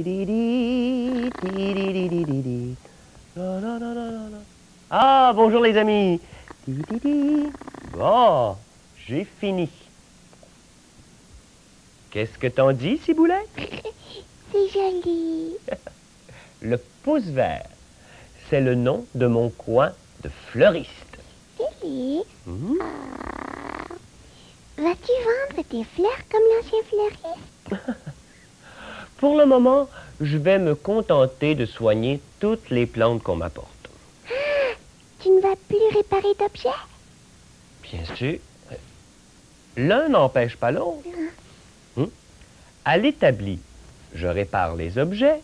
Tididi, tidididididi. La, la, la, la, la, la. Ah, bonjour les amis. Tididi. Bon, j'ai fini. Qu'est-ce que t'en dis, Ciboulette? C'est joli. Le pouce vert, c'est le nom de mon coin de fleuriste. Félix, Mhm. vas-tu vendre tes fleurs comme l'ancien fleuriste? Pour le moment, je vais me contenter de soigner toutes les plantes qu'on m'apporte. Tu ne vas plus réparer d'objets? Bien sûr. L'un n'empêche pas l'autre. À l'établi, je répare les objets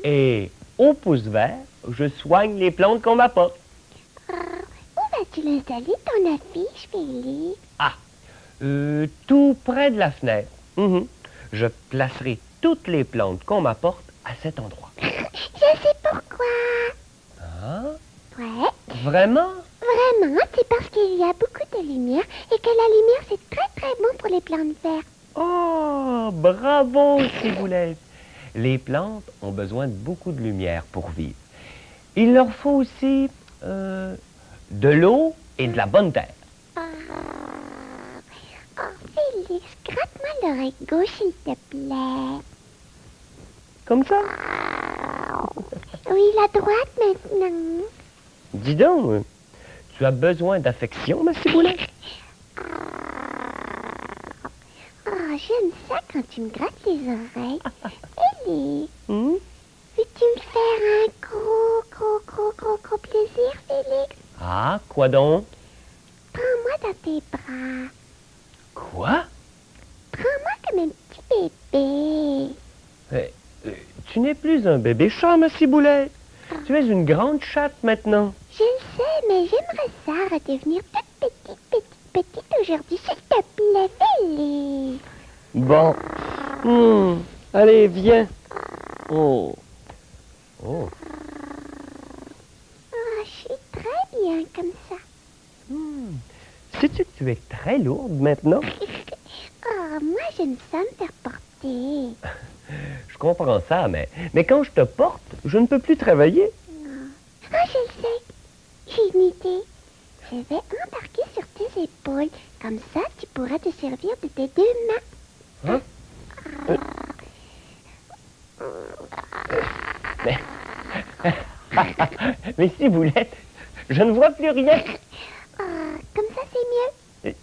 et au pouce vert, je soigne les plantes qu'on m'apporte. Où vas-tu l'installer, ton affiche, Félix? Tout près de la fenêtre. Je placerai toutes les plantes qu'on m'apporte à cet endroit. Je sais pourquoi. Ah, Ouais, vraiment? vraiment, c'est parce qu'il y a beaucoup de lumière et que la lumière, c'est très très bon pour les plantes vertes. Oh, bravo, Ciboulette. Les plantes ont besoin de beaucoup de lumière pour vivre. Il leur faut aussi de l'eau et de la bonne terre. Oh, Félix, gratte-moi l'oreille gauche, s'il te plaît. Comme ça? Oui, la droite maintenant. Dis donc, tu as besoin d'affection, ma Ciboulette? Oh, j'aime ça quand tu me grattes les oreilles. Félix, Hum? veux-tu me faire un gros plaisir, Félix? Ah, quoi donc? Prends-moi dans tes bras. Quoi? Prends-moi comme un petit bébé. Tu n'es plus un bébé chat, ma Ciboulette. Tu es une grande chatte maintenant. Je le sais, mais j'aimerais ça redevenir toute petite aujourd'hui, s'il te plaît, Félix. Bon. Allez, viens. Oh. Oh. Oh, je suis très bien comme ça. Sais-tu que tu es très lourde maintenant? Oh, moi, j'aime ça me faire porter. Je comprends ça, mais quand je te porte, je ne peux plus travailler. Oh, je le sais. J'ai une idée. Je vais embarquer sur tes épaules. Comme ça, tu pourras te servir de tes deux mains. Hein? Mais Ciboulette, je ne vois plus rien. Oh, comme ça, c'est mieux.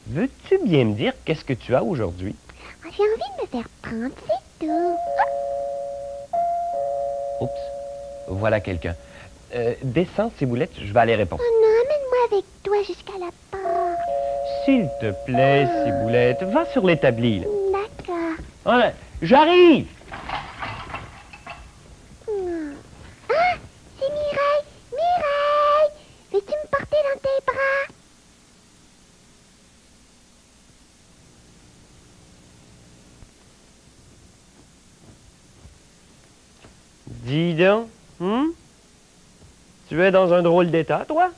Veux-tu bien me dire qu'est-ce que tu as aujourd'hui? Oh, j'ai envie de me faire prendre, c'est tout. Oups, voilà quelqu'un. Descends, Ciboulette, je vais aller répondre. Oh non, amène-moi avec toi jusqu'à la porte. S'il te plaît, Ciboulette, va sur l'établi, là. D'accord. Voilà, j'arrive! Ah, c'est Mireille. Mireille, veux-tu me porter dans tes bras? Dis donc, tu es dans un drôle d'état, toi?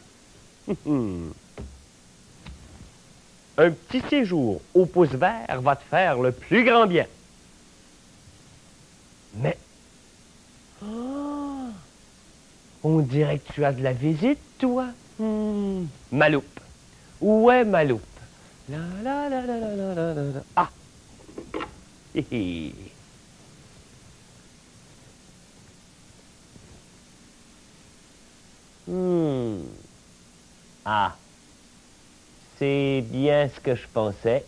Un petit séjour au pouce vert va te faire le plus grand bien. Mais... Oh, on dirait que tu as de la visite, toi. Maloupe. Où est Maloupe? La la la la la la la la. Ah! Hé hé. Ah, c'est bien ce que je pensais.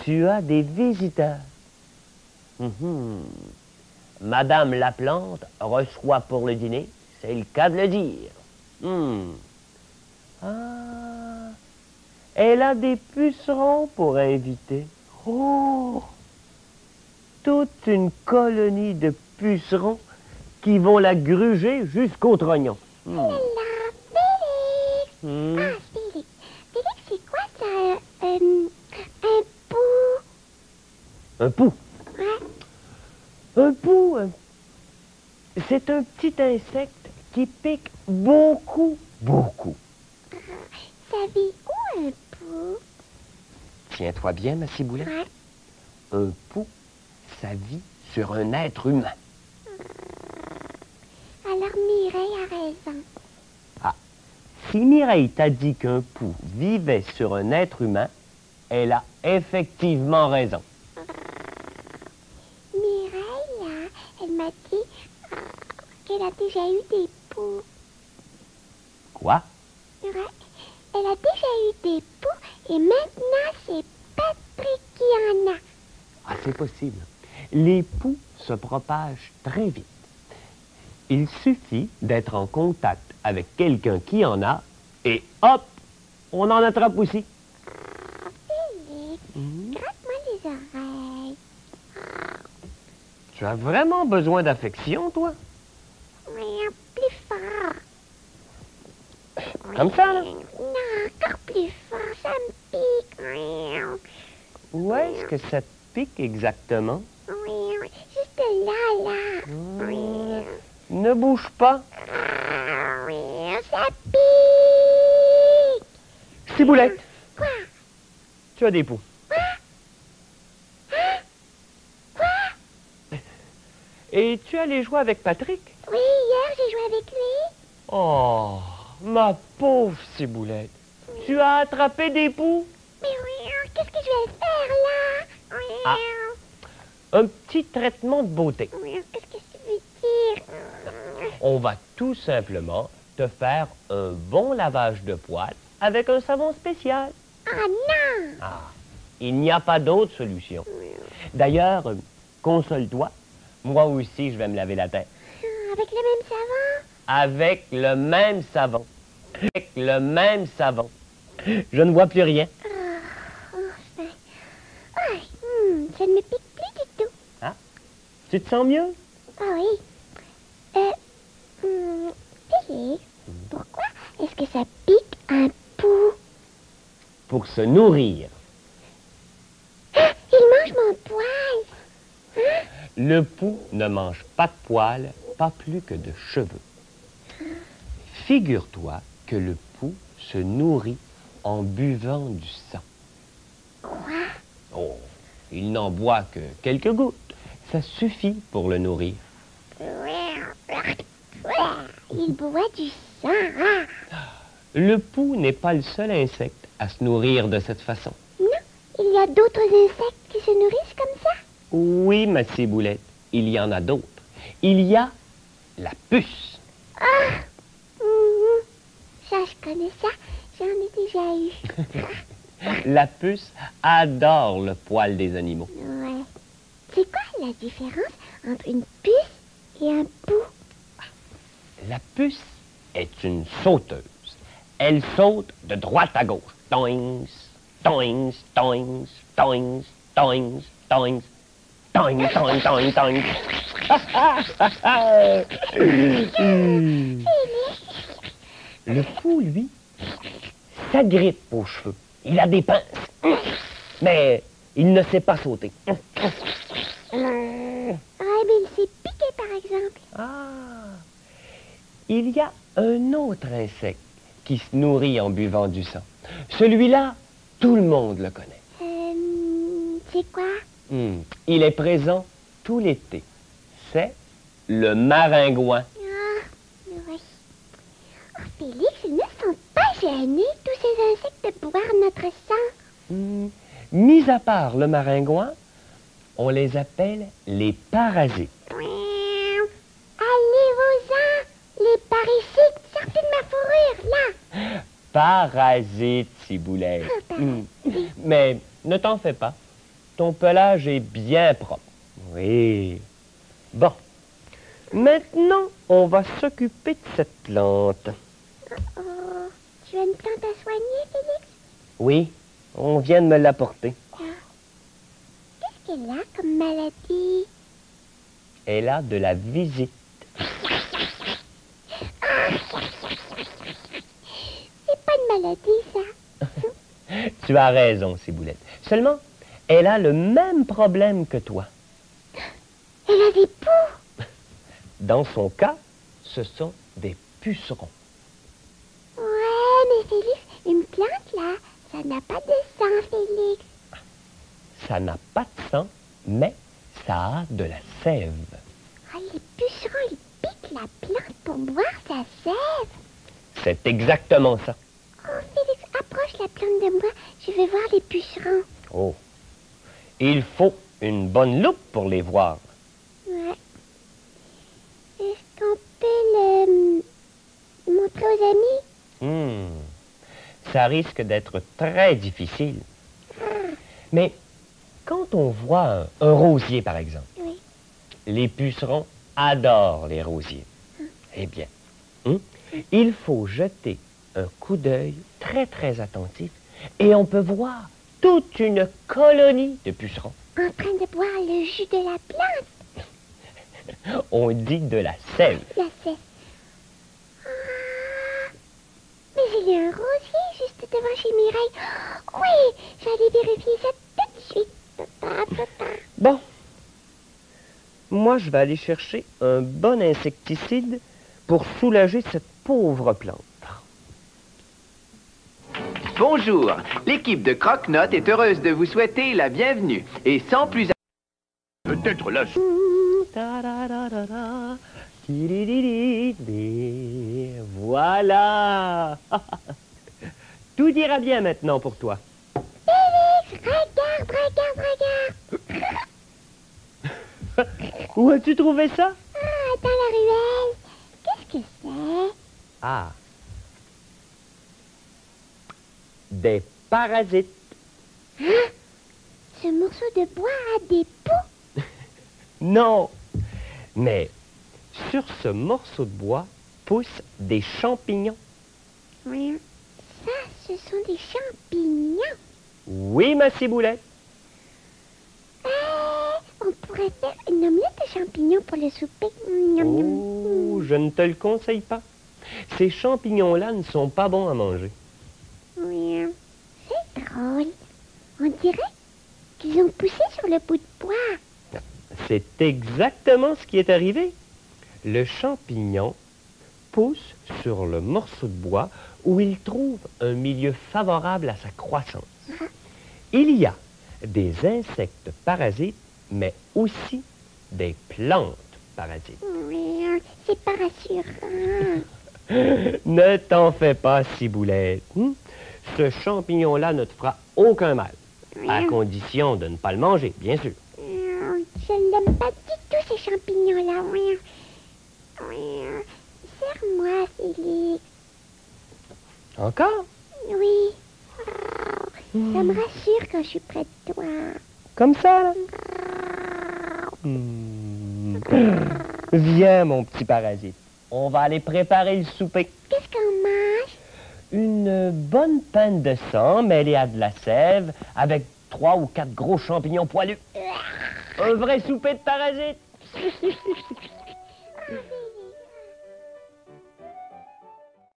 Tu as des visiteurs. Madame la plante reçoit pour le dîner, c'est le cas de le dire. Ah, elle a des pucerons pour inviter. Oh, toute une colonie de pucerons qui vont la gruger jusqu'au trognon. Là, Félix. Ah, Félix. Félix, c'est quoi ça? Un pou. Un pou. Ouais. Un pou, c'est un petit insecte qui pique beaucoup, beaucoup. Ça vit où, un pou? Tiens-toi bien, ma ciboulette. Ouais. Un pou, ça vit sur un être humain. Alors Mireille a raison. Si Mireille t'a dit qu'un pou vivait sur un être humain, elle a effectivement raison. Mireille, là, elle m'a dit qu'elle a déjà eu des poux. Quoi? Ouais, elle a déjà eu des poux et maintenant c'est Patrick qui en a. Ah, c'est possible. Les poux se propagent très vite. Il suffit d'être en contact avec quelqu'un qui en a et hop, on en attrape aussi. Félix, gratte-moi les oreilles. Tu as vraiment besoin d'affection, toi? Oui, plus fort. Comme ça, là? Non, encore plus fort, ça me pique. Où est-ce que ça te pique exactement? Oui, juste là. Oui, Ne bouge pas. ça pique. Ciboulette, Quoi? tu as des poux. Et tu allais jouer avec Patrick? Oui, hier j'ai joué avec lui. Oh, ma pauvre Ciboulette. Tu as attrapé des poux? Mais oui, qu'est-ce que je vais faire là? Oui, Ah. Un petit traitement de beauté. oui, qu'est-ce que ça veut dire? On va tout simplement te faire un bon lavage de poils avec un savon spécial. Ah non! Ah, il n'y a pas d'autre solution. D'ailleurs, console-toi, moi aussi je vais me laver la tête. Avec le même savon? Avec le même savon. Avec le même savon. Je ne vois plus rien. Enfin. Ça ne me pique plus du tout. Tu te sens mieux? Ah oui. Félix, pourquoi est-ce que ça pique un pou? Pour se nourrir. Ah, il mange mon poil. Le pou ne mange pas de poils, pas plus que de cheveux. Figure-toi que le pou se nourrit en buvant du sang. Quoi? Oh, il n'en boit que quelques gouttes. Ça suffit pour le nourrir. Il boit du sang. Le pou n'est pas le seul insecte à se nourrir de cette façon. Non, il y a d'autres insectes qui se nourrissent comme ça. Oui, ma ciboulette, il y en a d'autres. Il y a la puce. Ça, je connais ça. J'en ai déjà eu. La puce adore le poil des animaux. Ouais. C'est quoi la différence entre une puce et un pou? La puce est une sauteuse. Elle saute de droite à gauche. Toings, toings, toings, toings, toings, toings, toing, toing, toing, toing. Le pou, lui, s'agrippe aux cheveux. Il a des pinces. Mais il ne sait pas sauter. Ah, mais il s'est piqué, par exemple. Ah! Il y a un autre insecte qui se nourrit en buvant du sang. Celui-là, tout le monde le connaît. C'est quoi? Il est présent tout l'été. C'est le maringouin. Ah, oui. Oh, Félix, ils ne sont pas gênés, tous ces insectes, de boire notre sang. Mis à part le maringouin, on les appelle les parasites. Allez-vous-en, les parasites, sortez de ma fourrure, là. Parasites, ciboulette. Mais ne t'en fais pas. Ton pelage est bien propre. Oui. Bon. Maintenant, on va s'occuper de cette plante. Oh, tu as une plante à soigner, Félix? Oui, on vient de me l'apporter. Qu'est-ce qu'elle a comme maladie? Elle a de la visite. C'est pas une maladie, ça. Tu as raison, Ciboulette. Seulement, elle a le même problème que toi. Elle a des poux. Dans son cas, ce sont des pucerons. Ouais, mais Félix, une plante, là, ça n'a pas de sang, Félix. Ça n'a pas de sang, mais ça a de la sève. Ah, les pucerons, ils piquent la plante pour boire sa sève. C'est exactement ça. Oh, Félix, approche la plante de moi. Je vais voir les pucerons. Oh. Il faut une bonne loupe pour les voir. Ouais. Est-ce qu'on peut le montrer aux amis? Ça risque d'être très difficile. Mais quand on voit un rosier, par exemple, Oui. les pucerons adorent les rosiers. Eh bien, il faut jeter un coup d'œil très, très attentif et on peut voir toute une colonie de pucerons. En train de boire le jus de la plante. On dit de la sève. La sève. Ah, mais il y a un rosier juste devant chez Mireille. Oui, j'allais vérifier ça tout de suite. Bon. Moi, je vais aller chercher un bon insecticide pour soulager cette pauvre plante. Bonjour, l'équipe de Croque-Notes est heureuse de vous souhaiter la bienvenue. Et sans plus... Peut-être la... Voilà. Tout ira bien maintenant pour toi. Félix, regarde. Où as-tu trouvé ça? Ah, dans la ruelle. Qu'est-ce que c'est? Ah. Des parasites. Hein? Ce morceau de bois a des poux? Non. Mais sur ce morceau de bois poussent des champignons. Oui. Ça, ce sont des champignons. Oui, ma ciboulette. On pourrait faire une omelette de champignons pour le souper. Oh, je ne te le conseille pas. Ces champignons-là ne sont pas bons à manger. Oui, c'est drôle. On dirait qu'ils ont poussé sur le bout de bois. C'est exactement ce qui est arrivé. Le champignon pousse sur le morceau de bois où il trouve un milieu favorable à sa croissance. Il y a des insectes parasites, mais aussi des plantes parasites. Oui, c'est pas rassurant. Ne t'en fais pas, ciboulette. Ce champignon-là ne te fera aucun mal, à condition de ne pas le manger, bien sûr. Je n'aime pas du tout ces champignons-là. Serre-moi, Félix. Encore? Oui. Ça me rassure quand je suis près de toi. Comme ça, là? Viens, mon petit parasite. On va aller préparer le souper. Qu'est-ce qu'on mange? Une bonne pinte de sang mêlée à de la sève avec 3 ou 4 gros champignons poilus. Un vrai souper de parasites.